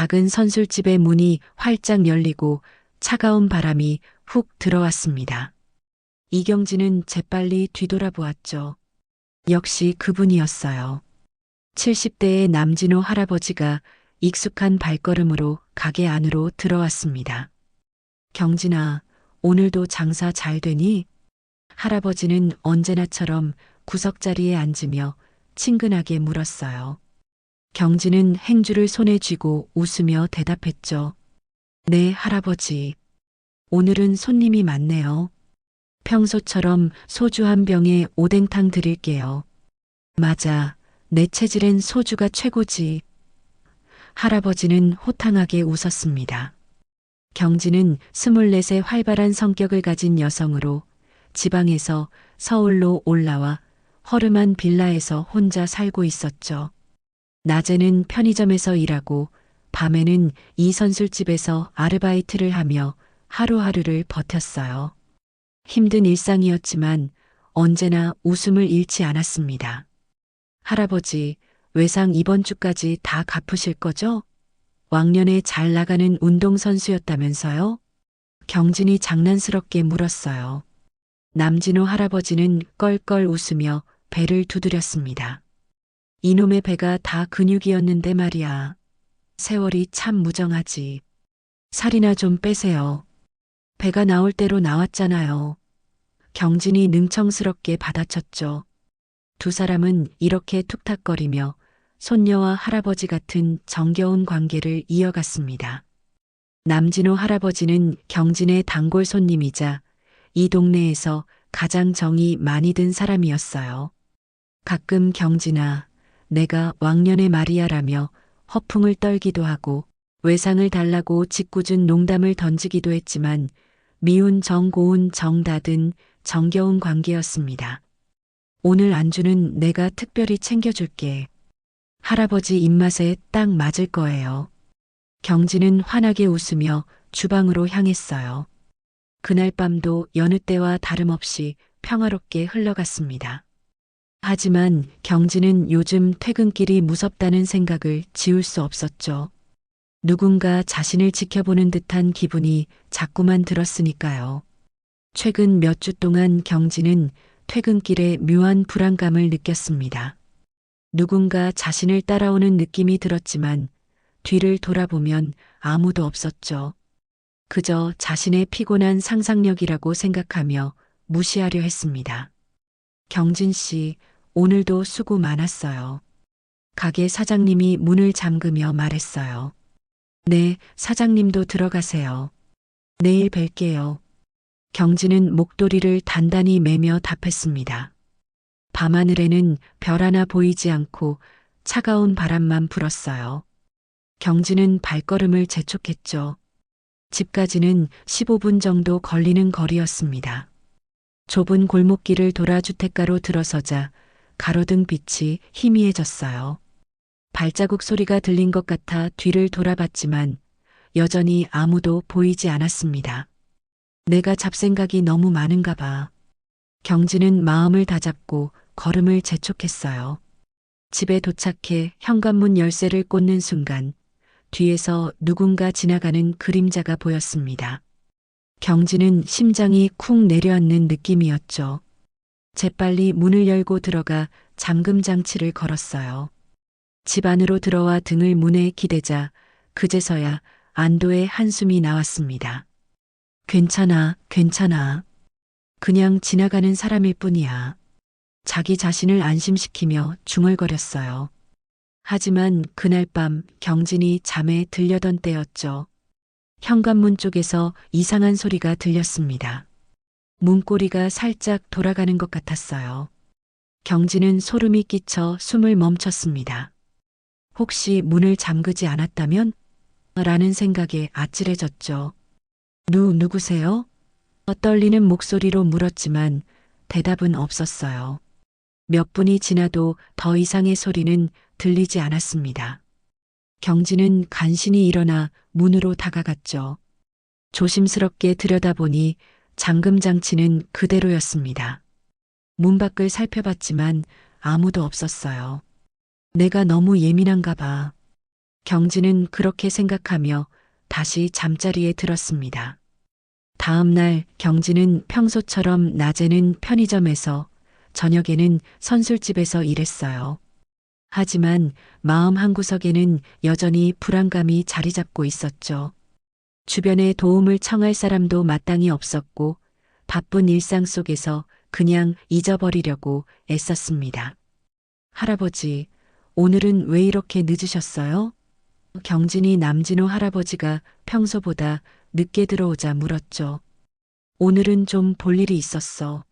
작은 선술집의 문이 활짝 열리고 차가운 바람이 훅 들어왔습니다. 이경진은 재빨리 뒤돌아보았죠. 역시 그분이었어요. 70대의 남진호 할아버지가 익숙한 발걸음으로 가게 안으로 들어왔습니다. 경진아, 오늘도 장사 잘 되니? 할아버지는 언제나처럼 구석자리에 앉으며 친근하게 물었어요. 경진은 행주를 손에 쥐고 웃으며 대답했죠. 네, 할아버지. 오늘은 손님이 많네요. 평소처럼 소주 한 병에 오뎅탕 드릴게요. 맞아. 내 체질엔 소주가 최고지. 할아버지는 호탕하게 웃었습니다. 경진은 24의 활발한 성격을 가진 여성으로 지방에서 서울로 올라와 허름한 빌라에서 혼자 살고 있었죠. 낮에는 편의점에서 일하고 밤에는 이 선술집에서 아르바이트를 하며 하루하루를 버텼어요. 힘든 일상이었지만 언제나 웃음을 잃지 않았습니다. 할아버지, 외상 이번 주까지 다 갚으실 거죠? 왕년에 잘 나가는 운동선수였다면서요? 경진이 장난스럽게 물었어요. 남진호 할아버지는 껄껄 웃으며 배를 두드렸습니다. 이놈의 배가 다 근육이었는데 말이야. 세월이 참 무정하지. 살이나 좀 빼세요. 배가 나올 대로 나왔잖아요. 경진이 능청스럽게 받아쳤죠. 두 사람은 이렇게 툭탁거리며 손녀와 할아버지 같은 정겨운 관계를 이어갔습니다. 남진호 할아버지는 경진의 단골 손님이자 이 동네에서 가장 정이 많이 든 사람이었어요. 가끔 경진아, 내가 왕년의 마리아라며 허풍을 떨기도 하고 외상을 달라고 짓궂은 농담을 던지기도 했지만 미운 정 고운 정 닫은 정겨운 관계였습니다. 오늘 안주는 내가 특별히 챙겨줄게. 할아버지 입맛에 딱 맞을 거예요. 경진은 환하게 웃으며 주방으로 향했어요. 그날 밤도 여느 때와 다름없이 평화롭게 흘러갔습니다. 하지만 경진은 요즘 퇴근길이 무섭다는 생각을 지울 수 없었죠. 누군가 자신을 지켜보는 듯한 기분이 자꾸만 들었으니까요. 최근 몇 주 동안 경진은 퇴근길에 묘한 불안감을 느꼈습니다. 누군가 자신을 따라오는 느낌이 들었지만 뒤를 돌아보면 아무도 없었죠. 그저 자신의 피곤한 상상력이라고 생각하며 무시하려 했습니다. 경진 씨, 오늘도 수고 많았어요. 가게 사장님이 문을 잠그며 말했어요. 네, 사장님도 들어가세요. 내일 뵐게요. 경진은 목도리를 단단히 매며 답했습니다. 밤하늘에는 별 하나 보이지 않고 차가운 바람만 불었어요. 경진은 발걸음을 재촉했죠. 집까지는 15분 정도 걸리는 거리였습니다. 좁은 골목길을 돌아 주택가로 들어서자 가로등 빛이 희미해졌어요. 발자국 소리가 들린 것 같아 뒤를 돌아봤지만 여전히 아무도 보이지 않았습니다. 내가 잡생각이 너무 많은가 봐. 경진은 마음을 다잡고 걸음을 재촉했어요. 집에 도착해 현관문 열쇠를 꽂는 순간 뒤에서 누군가 지나가는 그림자가 보였습니다. 경진은 심장이 쿵 내려앉는 느낌이었죠. 재빨리 문을 열고 들어가 잠금 장치를 걸었어요. 집 안으로 들어와 등을 문에 기대자 그제서야 안도의 한숨이 나왔습니다. 괜찮아, 괜찮아. 그냥 지나가는 사람일 뿐이야. 자기 자신을 안심시키며 중얼거렸어요. 하지만 그날 밤 경진이 잠에 들려던 때였죠. 현관문 쪽에서 이상한 소리가 들렸습니다. 문고리가 살짝 돌아가는 것 같았어요. 경진은 소름이 끼쳐 숨을 멈췄습니다. 혹시 문을 잠그지 않았다면? 라는 생각에 아찔해졌죠. 누구세요? 떨리는 목소리로 물었지만 대답은 없었어요. 몇 분이 지나도 더 이상의 소리는 들리지 않았습니다. 경진은 간신히 일어나 문으로 다가갔죠. 조심스럽게 들여다보니 잠금 장치는 그대로였습니다. 문 밖을 살펴봤지만 아무도 없었어요. 내가 너무 예민한가 봐. 경진은 그렇게 생각하며 다시 잠자리에 들었습니다. 다음 날 경진은 평소처럼 낮에는 편의점에서 저녁에는 선술집에서 일했어요. 하지만 마음 한구석에는 여전히 불안감이 자리 잡고 있었죠. 주변에 도움을 청할 사람도 마땅히 없었고 바쁜 일상 속에서 그냥 잊어버리려고 애썼습니다. 할아버지, 오늘은 왜 이렇게 늦으셨어요? 경진이 남진호 할아버지가 평소보다 늦게 들어오자 물었죠. 오늘은 좀 볼 일이 있었어.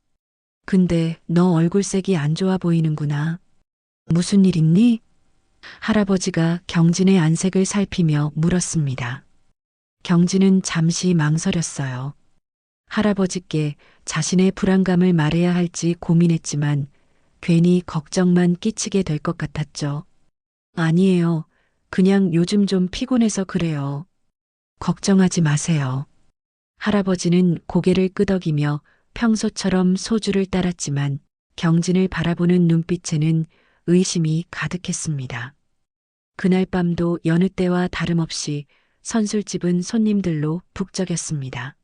근데 너 얼굴색이 안 좋아 보이는구나. 무슨 일 있니? 할아버지가 경진의 안색을 살피며 물었습니다. 경진은 잠시 망설였어요. 할아버지께 자신의 불안감을 말해야 할지 고민했지만 괜히 걱정만 끼치게 될 것 같았죠. 아니에요. 그냥 요즘 좀 피곤해서 그래요. 걱정하지 마세요. 할아버지는 고개를 끄덕이며 평소처럼 소주를 따랐지만 경진을 바라보는 눈빛에는 의심이 가득했습니다. 그날 밤도 여느 때와 다름없이 선술집은 손님들로 북적였습니다.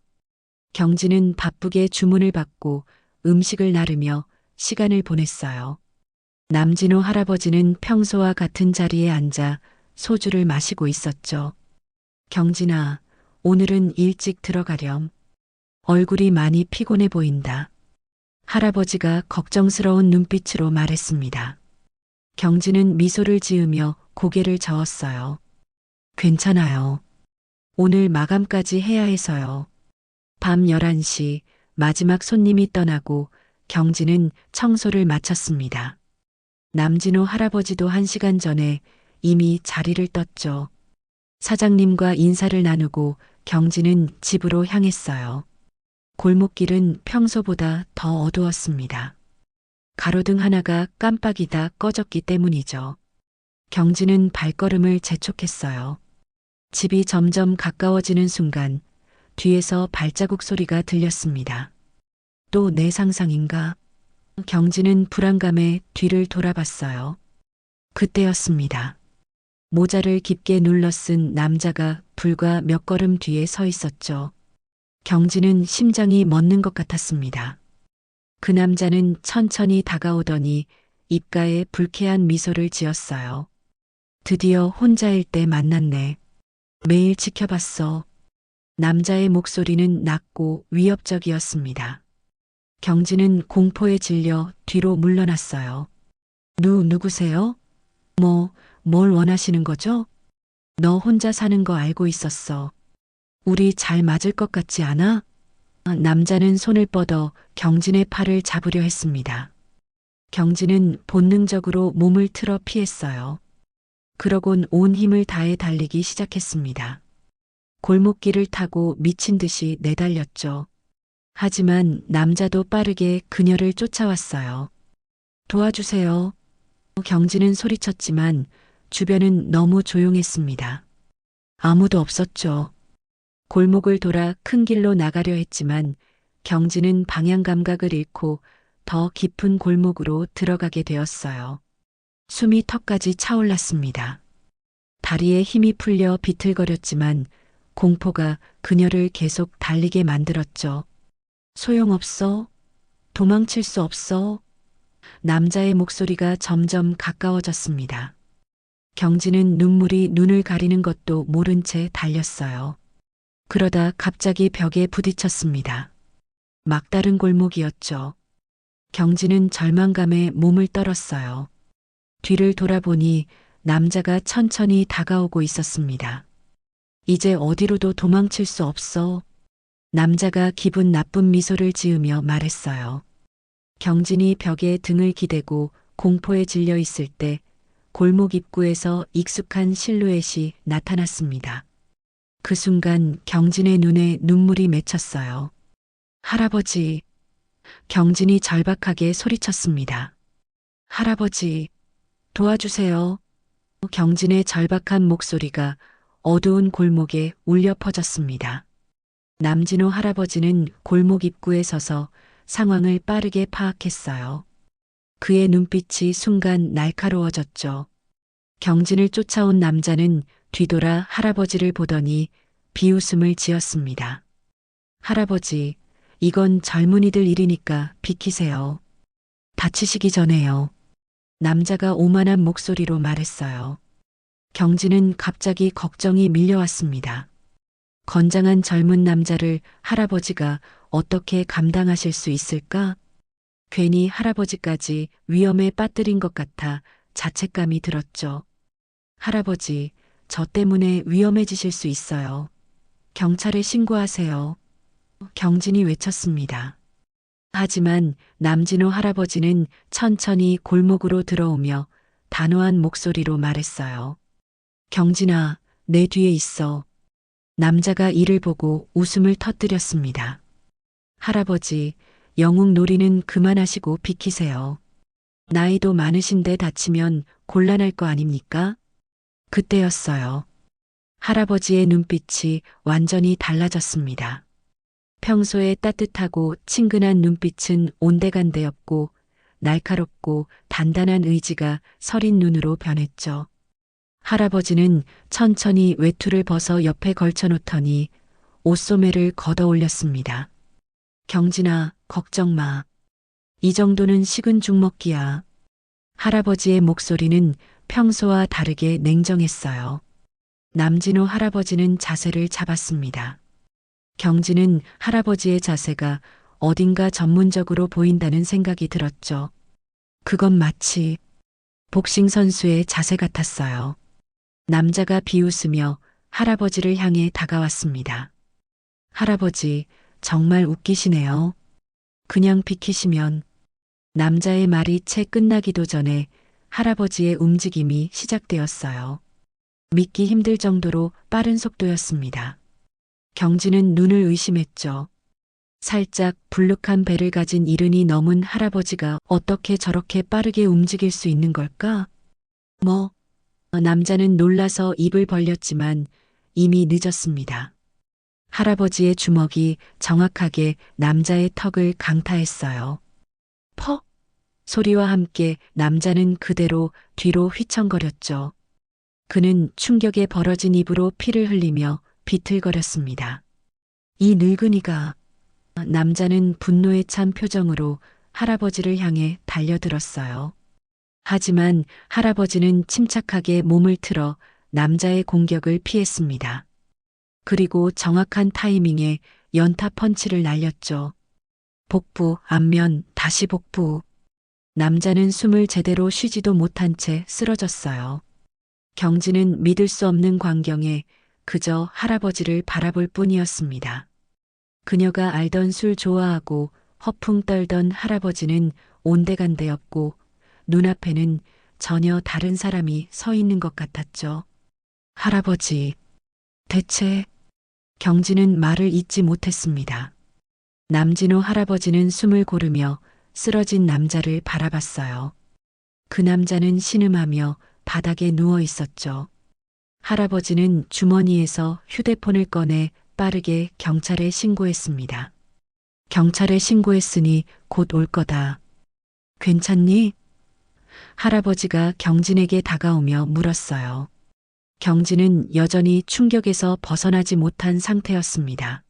경진은 바쁘게 주문을 받고 음식을 나르며 시간을 보냈어요. 남진호 할아버지는 평소와 같은 자리에 앉아 소주를 마시고 있었죠. 경진아, 오늘은 일찍 들어가렴. 얼굴이 많이 피곤해 보인다. 할아버지가 걱정스러운 눈빛으로 말했습니다. 경진은 미소를 지으며 고개를 저었어요. 괜찮아요. 오늘 마감까지 해야 해서요. 밤 11시 마지막 손님이 떠나고 경진은 청소를 마쳤습니다. 남진호 할아버지도 1시간 전에 이미 자리를 떴죠. 사장님과 인사를 나누고 경진은 집으로 향했어요. 골목길은 평소보다 더 어두웠습니다. 가로등 하나가 깜빡이다 꺼졌기 때문이죠. 경진은 발걸음을 재촉했어요. 집이 점점 가까워지는 순간 뒤에서 발자국 소리가 들렸습니다. 또 내 상상인가? 경진은 불안감에 뒤를 돌아봤어요. 그때였습니다. 모자를 깊게 눌러 쓴 남자가 불과 몇 걸음 뒤에 서 있었죠. 경진은 심장이 멎는 것 같았습니다. 그 남자는 천천히 다가오더니 입가에 불쾌한 미소를 지었어요. 드디어 혼자일 때 만났네. 매일 지켜봤어. 남자의 목소리는 낮고 위협적이었습니다. 경진은 공포에 질려 뒤로 물러났어요. 누구세요? 뭘 원하시는 거죠? 너 혼자 사는 거 알고 있었어. 우리 잘 맞을 것 같지 않아? 남자는 손을 뻗어 경진의 팔을 잡으려 했습니다. 경진은 본능적으로 몸을 틀어 피했어요. 그러곤 온 힘을 다해 달리기 시작했습니다. 골목길을 타고 미친 듯이 내달렸죠. 하지만 남자도 빠르게 그녀를 쫓아왔어요. 도와주세요. 경진은 소리쳤지만 주변은 너무 조용했습니다. 아무도 없었죠. 골목을 돌아 큰 길로 나가려 했지만 경진은 방향 감각을 잃고 더 깊은 골목으로 들어가게 되었어요. 숨이 턱까지 차올랐습니다. 다리에 힘이 풀려 비틀거렸지만 공포가 그녀를 계속 달리게 만들었죠. 소용없어. 도망칠 수 없어. 남자의 목소리가 점점 가까워졌습니다. 경진은 눈물이 눈을 가리는 것도 모른 채 달렸어요. 그러다 갑자기 벽에 부딪혔습니다. 막다른 골목이었죠. 경진은 절망감에 몸을 떨었어요. 뒤를 돌아보니 남자가 천천히 다가오고 있었습니다. 이제 어디로도 도망칠 수 없어. 남자가 기분 나쁜 미소를 지으며 말했어요. 경진이 벽에 등을 기대고 공포에 질려 있을 때 골목 입구에서 익숙한 실루엣이 나타났습니다. 그 순간 경진의 눈에 눈물이 맺혔어요. 할아버지. 경진이 절박하게 소리쳤습니다. 할아버지, 도와주세요. 경진의 절박한 목소리가 어두운 골목에 울려 퍼졌습니다. 남진호 할아버지는 골목 입구에 서서 상황을 빠르게 파악했어요. 그의 눈빛이 순간 날카로워졌죠. 경진을 쫓아온 남자는 뒤돌아 할아버지를 보더니 비웃음을 지었습니다. 할아버지, 이건 젊은이들 일이니까 비키세요. 다치시기 전에요. 남자가 오만한 목소리로 말했어요. 경진은 갑자기 걱정이 밀려왔습니다. 건장한 젊은 남자를 할아버지가 어떻게 감당하실 수 있을까? 괜히 할아버지까지 위험에 빠뜨린 것 같아 자책감이 들었죠. 할아버지, 저 때문에 위험해지실 수 있어요. 경찰에 신고하세요. 경진이 외쳤습니다. 하지만 남진호 할아버지는 천천히 골목으로 들어오며 단호한 목소리로 말했어요. 경진아, 내 뒤에 있어. 남자가 이를 보고 웃음을 터뜨렸습니다. 할아버지, 영웅 놀이는 그만하시고 비키세요. 나이도 많으신데 다치면 곤란할 거 아닙니까? 그때였어요. 할아버지의 눈빛이 완전히 달라졌습니다. 평소에 따뜻하고 친근한 눈빛은 온데간데없고 날카롭고 단단한 의지가 서린 눈으로 변했죠. 할아버지는 천천히 외투를 벗어 옆에 걸쳐놓더니 옷소매를 걷어 올렸습니다. 경진아, 걱정 마. 이 정도는 식은 죽 먹기야. 할아버지의 목소리는 평소와 다르게 냉정했어요. 남진호 할아버지는 자세를 잡았습니다. 경진은 할아버지의 자세가 어딘가 전문적으로 보인다는 생각이 들었죠. 그건 마치 복싱 선수의 자세 같았어요. 남자가 비웃으며 할아버지를 향해 다가왔습니다. 할아버지, 정말 웃기시네요. 그냥 비키시면. 남자의 말이 채 끝나기도 전에 할아버지의 움직임이 시작되었어요. 믿기 힘들 정도로 빠른 속도였습니다. 경진은 눈을 의심했죠. 살짝 불룩한 배를 가진 이른이 넘은 할아버지가 어떻게 저렇게 빠르게 움직일 수 있는 걸까? 남자는 놀라서 입을 벌렸지만 이미 늦었습니다. 할아버지의 주먹이 정확하게 남자의 턱을 강타했어요. 퍽! 소리와 함께 남자는 그대로 뒤로 휘청거렸죠. 그는 충격에 벌어진 입으로 피를 흘리며 비틀거렸습니다. 이 늙은이가. 남자는 분노에 찬 표정으로 할아버지를 향해 달려들었어요. 하지만 할아버지는 침착하게 몸을 틀어 남자의 공격을 피했습니다. 그리고 정확한 타이밍에 연타 펀치를 날렸죠. 복부, 앞면, 다시 복부. 남자는 숨을 제대로 쉬지도 못한 채 쓰러졌어요. 경진은 믿을 수 없는 광경에 그저 할아버지를 바라볼 뿐이었습니다. 그녀가 알던 술 좋아하고 허풍 떨던 할아버지는 온데간데없고 눈앞에는 전혀 다른 사람이 서 있는 것 같았죠. 할아버지, 대체. 경진은 말을 잇지 못했습니다. 남진호 할아버지는 숨을 고르며 쓰러진 남자를 바라봤어요. 그 남자는 신음하며 바닥에 누워 있었죠. 할아버지는 주머니에서 휴대폰을 꺼내 빠르게 경찰에 신고했습니다. 경찰에 신고했으니 곧 올 거다. 괜찮니? 할아버지가 경진에게 다가오며 물었어요. 경진은 여전히 충격에서 벗어나지 못한 상태였습니다.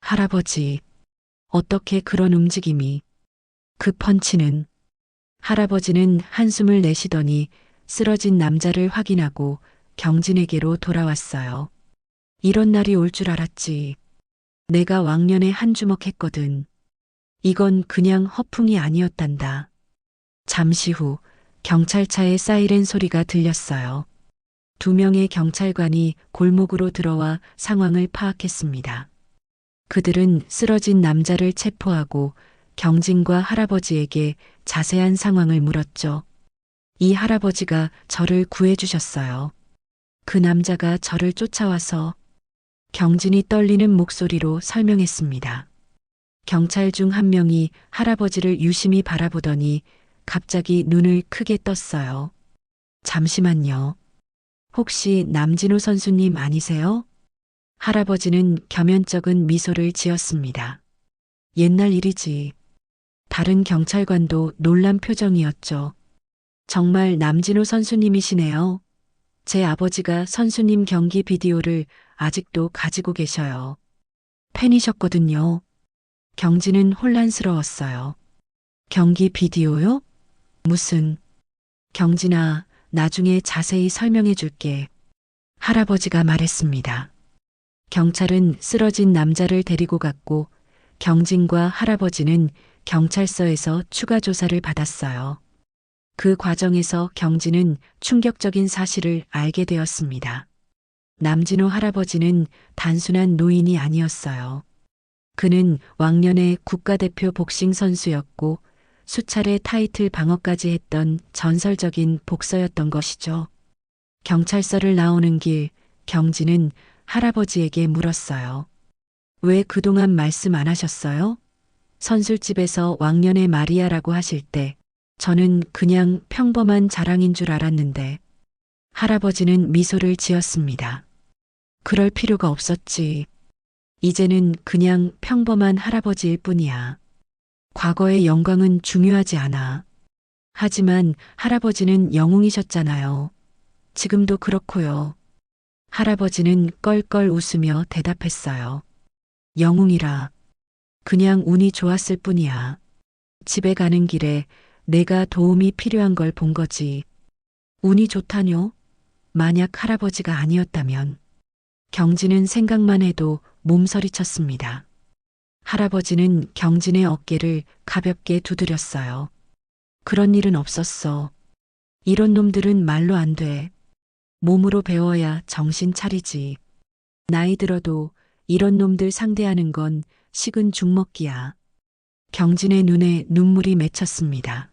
할아버지, 어떻게 그런 움직임이? 그 펀치는? 할아버지는 한숨을 내쉬더니 쓰러진 남자를 확인하고 경진에게로 돌아왔어요. 이런 날이 올 줄 알았지. 내가 왕년에 한 주먹 했거든. 이건 그냥 허풍이 아니었단다. 잠시 후 경찰차의 사이렌 소리가 들렸어요. 2명의 경찰관이 골목으로 들어와 상황을 파악했습니다. 그들은 쓰러진 남자를 체포하고 경진과 할아버지에게 자세한 상황을 물었죠. 이 할아버지가 저를 구해주셨어요. 그 남자가 저를 쫓아와서. 경진이 떨리는 목소리로 설명했습니다. 경찰 중 한 명이 할아버지를 유심히 바라보더니 갑자기 눈을 크게 떴어요. 잠시만요. 혹시 남진호 선수님 아니세요? 할아버지는 겸연쩍은 미소를 지었습니다. 옛날 일이지. 다른 경찰관도 놀란 표정이었죠. 정말 남진호 선수님이시네요. 제 아버지가 선수님 경기 비디오를 아직도 가지고 계셔요. 팬이셨거든요. 경진은 혼란스러웠어요. 경기 비디오요? 무슨, 경진아, 나중에 자세히 설명해 줄게. 할아버지가 말했습니다. 경찰은 쓰러진 남자를 데리고 갔고 경진과 할아버지는 경찰서에서 추가 조사를 받았어요. 그 과정에서 경진은 충격적인 사실을 알게 되었습니다. 남진호 할아버지는 단순한 노인이 아니었어요. 그는 왕년의 국가대표 복싱 선수였고 수차례 타이틀 방어까지 했던 전설적인 복서였던 것이죠. 경찰서를 나오는 길, 경진은 할아버지에게 물었어요. 왜 그동안 말씀 안 하셨어요? 선술집에서 왕년의 마리아라고 하실 때 저는 그냥 평범한 자랑인 줄 알았는데 할아버지는 미소를 지었습니다. 그럴 필요가 없었지. 이제는 그냥 평범한 할아버지일 뿐이야. 과거의 영광은 중요하지 않아. 하지만 할아버지는 영웅이셨잖아요. 지금도 그렇고요. 할아버지는 껄껄 웃으며 대답했어요. 영웅이라. 그냥 운이 좋았을 뿐이야. 집에 가는 길에 내가 도움이 필요한 걸 본 거지. 운이 좋다뇨? 만약 할아버지가 아니었다면. 경진은 생각만 해도 몸서리쳤습니다. 할아버지는 경진의 어깨를 가볍게 두드렸어요. 그런 일은 없었어. 이런 놈들은 말로 안 돼. 몸으로 배워야 정신 차리지. 나이 들어도 이런 놈들 상대하는 건 식은 죽 먹기야. 경진의 눈에 눈물이 맺혔습니다.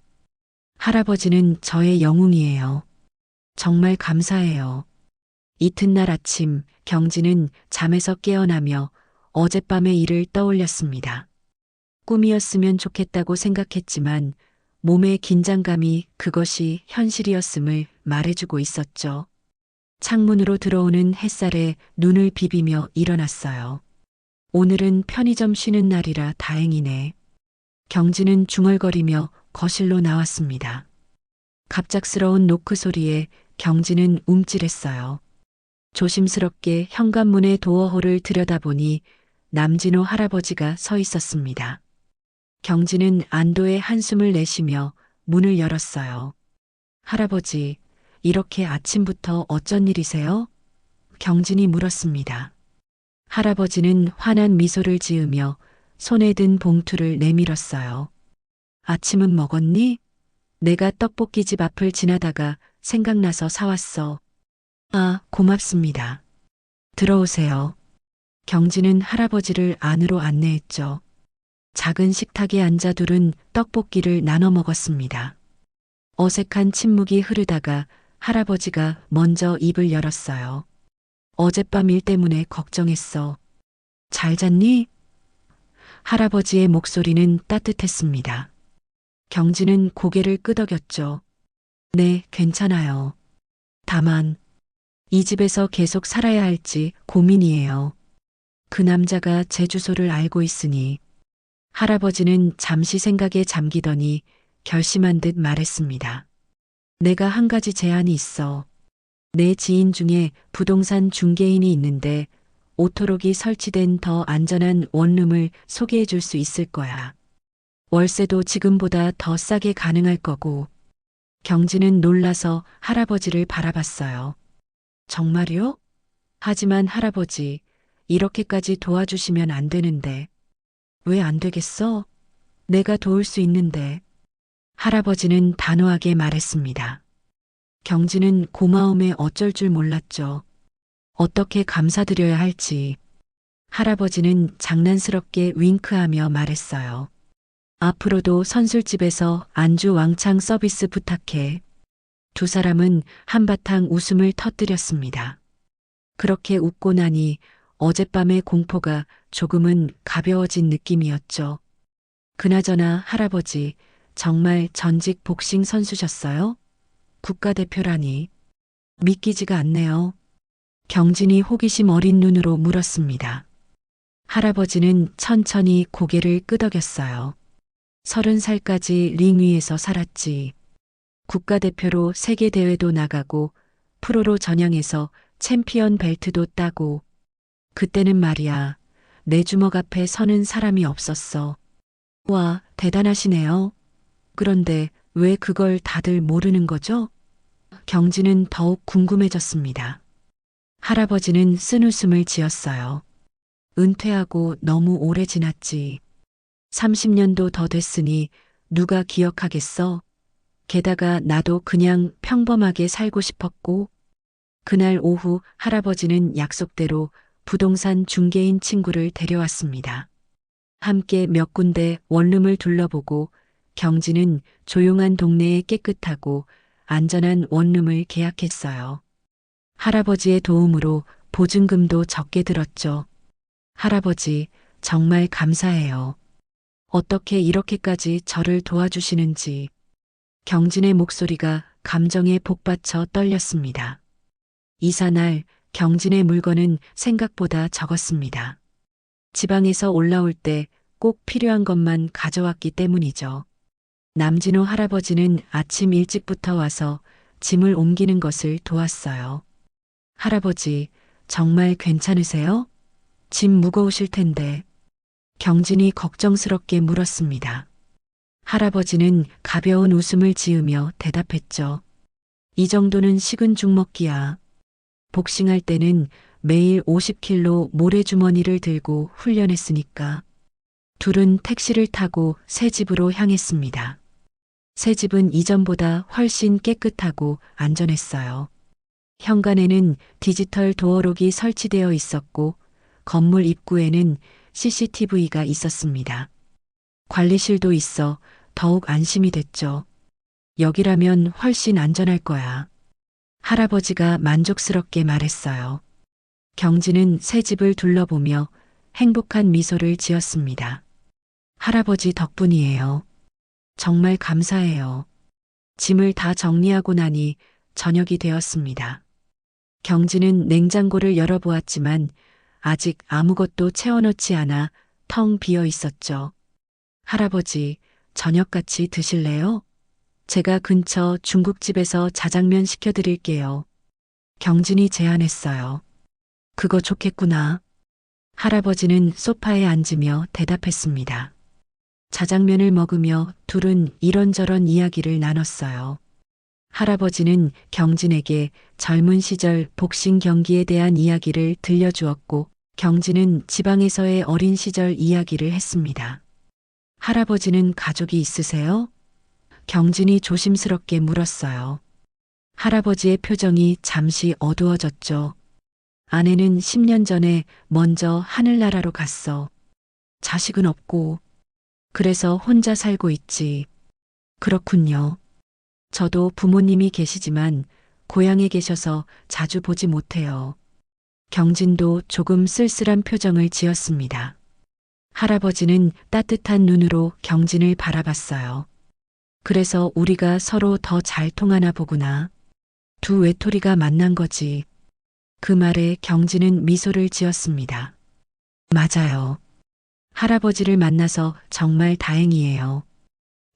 할아버지는 저의 영웅이에요. 정말 감사해요. 이튿날 아침 경진은 잠에서 깨어나며 어젯밤의 일을 떠올렸습니다. 꿈이었으면 좋겠다고 생각했지만 몸의 긴장감이 그것이 현실이었음을 말해주고 있었죠. 창문으로 들어오는 햇살에 눈을 비비며 일어났어요. 오늘은 편의점 쉬는 날이라 다행이네. 경진은 중얼거리며 거실로 나왔습니다. 갑작스러운 노크 소리에 경진은 움찔했어요. 조심스럽게 현관문의 도어홀을 들여다보니 남진호 할아버지가 서 있었습니다. 경진은 안도의 한숨을 내쉬며 문을 열었어요. 할아버지, 이렇게 아침부터 어쩐 일이세요? 경진이 물었습니다. 할아버지는 환한 미소를 지으며 손에 든 봉투를 내밀었어요. 아침은 먹었니? 내가 떡볶이집 앞을 지나다가 생각나서 사왔어. 아, 고맙습니다. 들어오세요. 경진은 할아버지를 안으로 안내했죠. 작은 식탁에 앉아 둘은 떡볶이를 나눠 먹었습니다. 어색한 침묵이 흐르다가 할아버지가 먼저 입을 열었어요. 어젯밤 일 때문에 걱정했어. 잘 잤니? 할아버지의 목소리는 따뜻했습니다. 경진은 고개를 끄덕였죠. 네, 괜찮아요. 다만, 이 집에서 계속 살아야 할지 고민이에요. 그 남자가 제 주소를 알고 있으니. 할아버지는 잠시 생각에 잠기더니 결심한 듯 말했습니다. 내가 한 가지 제안이 있어. 내 지인 중에 부동산 중개인이 있는데 오토록이 설치된 더 안전한 원룸을 소개해 줄 수 있을 거야. 월세도 지금보다 더 싸게 가능할 거고. 경진은 놀라서 할아버지를 바라봤어요. 정말요? 하지만 할아버지, 이렇게까지 도와주시면 안 되는데. 왜 안 되겠어? 내가 도울 수 있는데. 할아버지는 단호하게 말했습니다. 경진은 고마움에 어쩔 줄 몰랐죠. 어떻게 감사드려야 할지. 할아버지는 장난스럽게 윙크하며 말했어요. 앞으로도 선술집에서 안주 왕창 서비스 부탁해. 두 사람은 한바탕 웃음을 터뜨렸습니다. 그렇게 웃고 나니 어젯밤의 공포가 조금은 가벼워진 느낌이었죠. 그나저나 할아버지, 정말 전직 복싱 선수셨어요? 국가대표라니. 믿기지가 않네요. 경진이 호기심 어린 눈으로 물었습니다. 할아버지는 천천히 고개를 끄덕였어요. 30살까지 링 위에서 살았지. 국가대표로 세계대회도 나가고 프로로 전향해서 챔피언 벨트도 따고. 그때는 말이야, 내 주먹 앞에 서는 사람이 없었어. 와, 대단하시네요. 그런데 왜 그걸 다들 모르는 거죠? 경진은 더욱 궁금해졌습니다. 할아버지는 쓴웃음을 지었어요. 은퇴하고 너무 오래 지났지. 30년도 더 됐으니 누가 기억하겠어? 게다가 나도 그냥 평범하게 살고 싶었고. 그날 오후 할아버지는 약속대로 부동산 중개인 친구를 데려왔습니다. 함께 몇 군데 원룸을 둘러보고 경진은 조용한 동네에 깨끗하고 안전한 원룸을 계약했어요. 할아버지의 도움으로 보증금도 적게 들었죠. 할아버지, 정말 감사해요. 어떻게 이렇게까지 저를 도와주시는지. 경진의 목소리가 감정에 복받쳐 떨렸습니다. 이사날 경진의 물건은 생각보다 적었습니다. 지방에서 올라올 때 꼭 필요한 것만 가져왔기 때문이죠. 남진호 할아버지는 아침 일찍부터 와서 짐을 옮기는 것을 도왔어요. 할아버지, 정말 괜찮으세요? 짐 무거우실 텐데. 경진이 걱정스럽게 물었습니다. 할아버지는 가벼운 웃음을 지으며 대답했죠. 이 정도는 식은 죽 먹기야. 복싱할 때는 매일 50kg 모래주머니를 들고 훈련했으니까. 둘은 택시를 타고 새 집으로 향했습니다. 새 집은 이전보다 훨씬 깨끗하고 안전했어요. 현관에는 디지털 도어록이 설치되어 있었고 건물 입구에는 CCTV가 있었습니다. 관리실도 있어 더욱 안심이 됐죠. 여기라면 훨씬 안전할 거야. 할아버지가 만족스럽게 말했어요. 경진은 새 집을 둘러보며 행복한 미소를 지었습니다. 할아버지 덕분이에요. 정말 감사해요. 짐을 다 정리하고 나니 저녁이 되었습니다. 경진은 냉장고를 열어보았지만 아직 아무것도 채워넣지 않아 텅 비어 있었죠. 할아버지, 저녁 같이 드실래요? 제가 근처 중국집에서 자장면 시켜드릴게요. 경진이 제안했어요. 그거 좋겠구나. 할아버지는 소파에 앉으며 대답했습니다. 자장면을 먹으며 둘은 이런저런 이야기를 나눴어요. 할아버지는 경진에게 젊은 시절 복싱 경기에 대한 이야기를 들려주었고 경진은 지방에서의 어린 시절 이야기를 했습니다. 할아버지는 가족이 있으세요? 경진이 조심스럽게 물었어요. 할아버지의 표정이 잠시 어두워졌죠. 아내는 10년 전에 먼저 하늘나라로 갔어. 자식은 없고. 그래서 혼자 살고 있지. 그렇군요. 저도 부모님이 계시지만 고향에 계셔서 자주 보지 못해요. 경진도 조금 쓸쓸한 표정을 지었습니다. 할아버지는 따뜻한 눈으로 경진을 바라봤어요. 그래서 우리가 서로 더 잘 통하나 보구나. 두 외톨이가 만난 거지. 그 말에 경진은 미소를 지었습니다. 맞아요. 할아버지를 만나서 정말 다행이에요.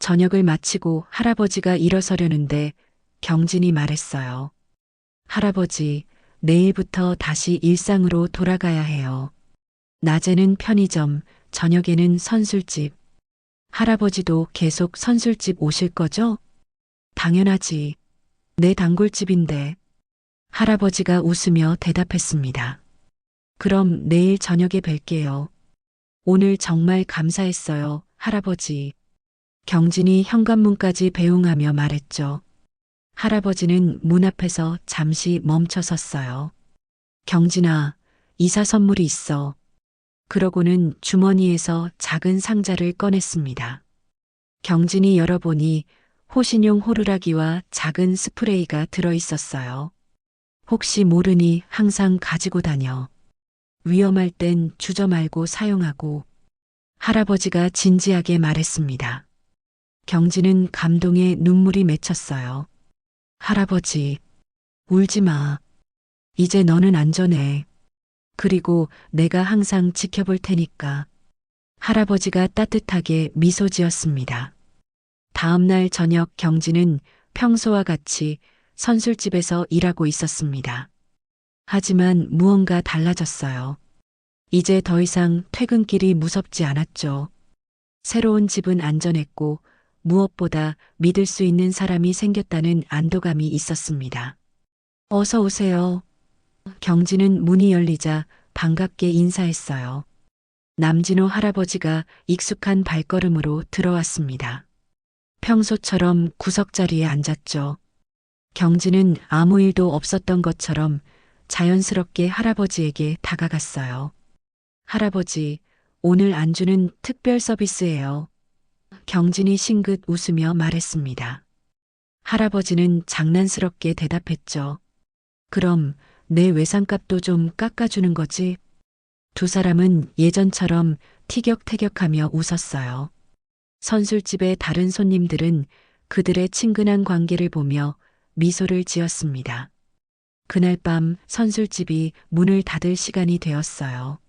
저녁을 마치고 할아버지가 일어서려는데 경진이 말했어요. 할아버지, 내일부터 다시 일상으로 돌아가야 해요. 낮에는 편의점, 저녁에는 선술집. 할아버지도 계속 선술집 오실 거죠? 당연하지. 내 단골집인데. 할아버지가 웃으며 대답했습니다. 그럼 내일 저녁에 뵐게요. 오늘 정말 감사했어요, 할아버지. 경진이 현관문까지 배웅하며 말했죠. 할아버지는 문 앞에서 잠시 멈춰 섰어요. 경진아, 이사 선물이 있어. 그러고는 주머니에서 작은 상자를 꺼냈습니다. 경진이 열어보니 호신용 호루라기와 작은 스프레이가 들어 있었어요. 혹시 모르니 항상 가지고 다녀. 위험할 땐 주저 말고 사용하고. 할아버지가 진지하게 말했습니다. 경진은 감동에 눈물이 맺혔어요. 할아버지, 울지 마. 이제 너는 안전해. 그리고 내가 항상 지켜볼 테니까. 할아버지가 따뜻하게 미소 지었습니다. 다음 날 저녁 경진은 평소와 같이 선술집에서 일하고 있었습니다. 하지만 무언가 달라졌어요. 이제 더 이상 퇴근길이 무섭지 않았죠. 새로운 집은 안전했고 무엇보다 믿을 수 있는 사람이 생겼다는 안도감이 있었습니다. 어서 오세요. 경진은 문이 열리자 반갑게 인사했어요. 남진호 할아버지가 익숙한 발걸음으로 들어왔습니다. 평소처럼 구석자리에 앉았죠. 경진은 아무 일도 없었던 것처럼 자연스럽게 할아버지에게 다가갔어요. 할아버지, 오늘 안주는 특별 서비스예요. 경진이 싱긋 웃으며 말했습니다. 할아버지는 장난스럽게 대답했죠. 그럼 내 외상값도 좀 깎아주는 거지? 두 사람은 예전처럼 티격태격하며 웃었어요. 선술집의 다른 손님들은 그들의 친근한 관계를 보며 미소를 지었습니다. 그날 밤 선술집이 문을 닫을 시간이 되었어요.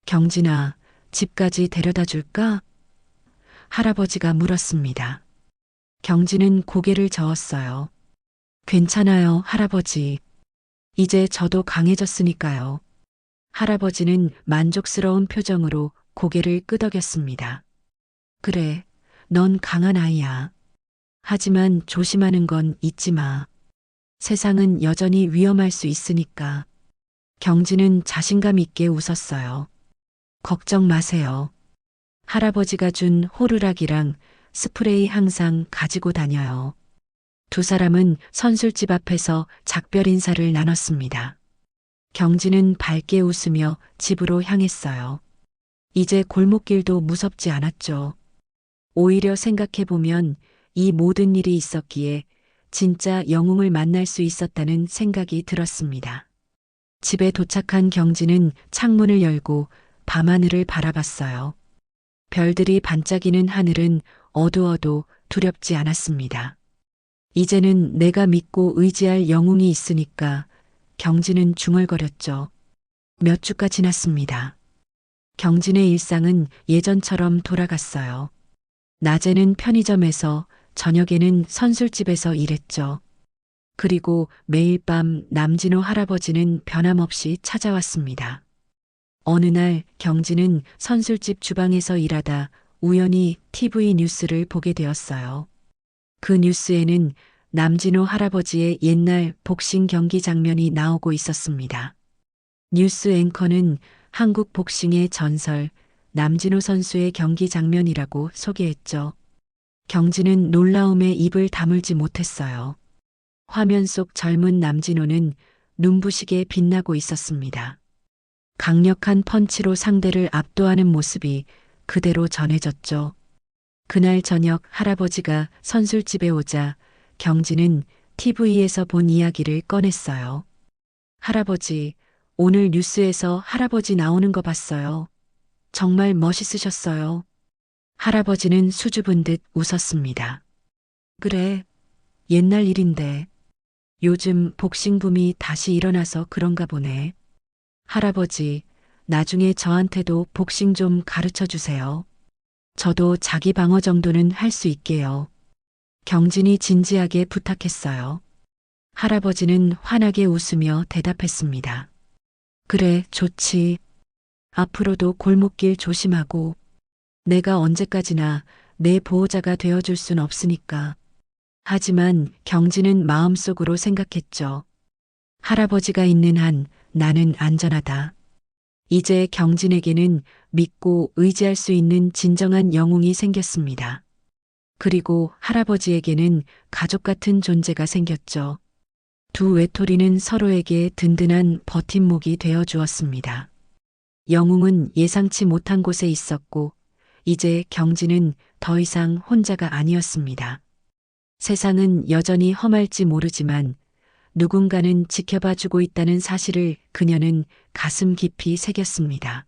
경진아, 집까지 데려다 줄까? 할아버지가 물었습니다. 경진은 고개를 저었어요. 괜찮아요, 할아버지. 이제 저도 강해졌으니까요. 할아버지는 만족스러운 표정으로 고개를 끄덕였습니다. 그래, 넌 강한 아이야. 하지만 조심하는 건 잊지 마. 세상은 여전히 위험할 수 있으니까. 경진은 자신감 있게 웃었어요. 걱정 마세요. 할아버지가 준 호루라기랑 스프레이 항상 가지고 다녀요. 두 사람은 선술집 앞에서 작별 인사를 나눴습니다. 경진은 밝게 웃으며 집으로 향했어요. 이제 골목길도 무섭지 않았죠. 오히려 생각해보면 이 모든 일이 있었기에 진짜 영웅을 만날 수 있었다는 생각이 들었습니다. 집에 도착한 경진은 창문을 열고 밤하늘을 바라봤어요. 별들이 반짝이는 하늘은 어두워도 두렵지 않았습니다. 이제는 내가 믿고 의지할 영웅이 있으니까 경진은 중얼거렸죠. 몇 주가 지났습니다. 경진의 일상은 예전처럼 돌아갔어요. 낮에는 편의점에서, 저녁에는 선술집에서 일했죠. 그리고 매일 밤 남진호 할아버지는 변함없이 찾아왔습니다. 어느 날 경진은 선술집 주방에서 일하다 우연히 TV 뉴스를 보게 되었어요. 그 뉴스에는 남진호 할아버지의 옛날 복싱 경기 장면이 나오고 있었습니다. 뉴스 앵커는 한국 복싱의 전설 남진호 선수의 경기 장면이라고 소개했죠. 경진은 놀라움에 입을 다물지 못했어요. 화면 속 젊은 남진호는 눈부시게 빛나고 있었습니다. 강력한 펀치로 상대를 압도하는 모습이 그대로 전해졌죠. 그날 저녁 할아버지가 선술집에 오자 경진은 TV에서 본 이야기를 꺼냈어요. 할아버지, 오늘 뉴스에서 할아버지 나오는 거 봤어요. 정말 멋있으셨어요. 할아버지는 수줍은 듯 웃었습니다. 그래, 옛날 일인데 요즘 복싱 붐이 다시 일어나서 그런가 보네. 할아버지, 나중에 저한테도 복싱 좀 가르쳐 주세요. 저도 자기 방어 정도는 할 수 있게요. 경진이 진지하게 부탁했어요. 할아버지는 환하게 웃으며 대답했습니다. 그래, 좋지. 앞으로도 골목길 조심하고 내가 언제까지나 내 보호자가 되어줄 순 없으니까. 하지만 경진은 마음속으로 생각했죠. 할아버지가 있는 한 나는 안전하다. 이제 경진에게는 믿고 의지할 수 있는 진정한 영웅이 생겼습니다. 그리고 할아버지에게는 가족 같은 존재가 생겼죠. 두 외톨이는 서로에게 든든한 버팀목이 되어 주었습니다. 영웅은 예상치 못한 곳에 있었고 이제 경진은 더 이상 혼자가 아니었습니다. 세상은 여전히 험할지 모르지만 누군가는 지켜봐 주고 있다는 사실을 그녀는 가슴 깊이 새겼습니다.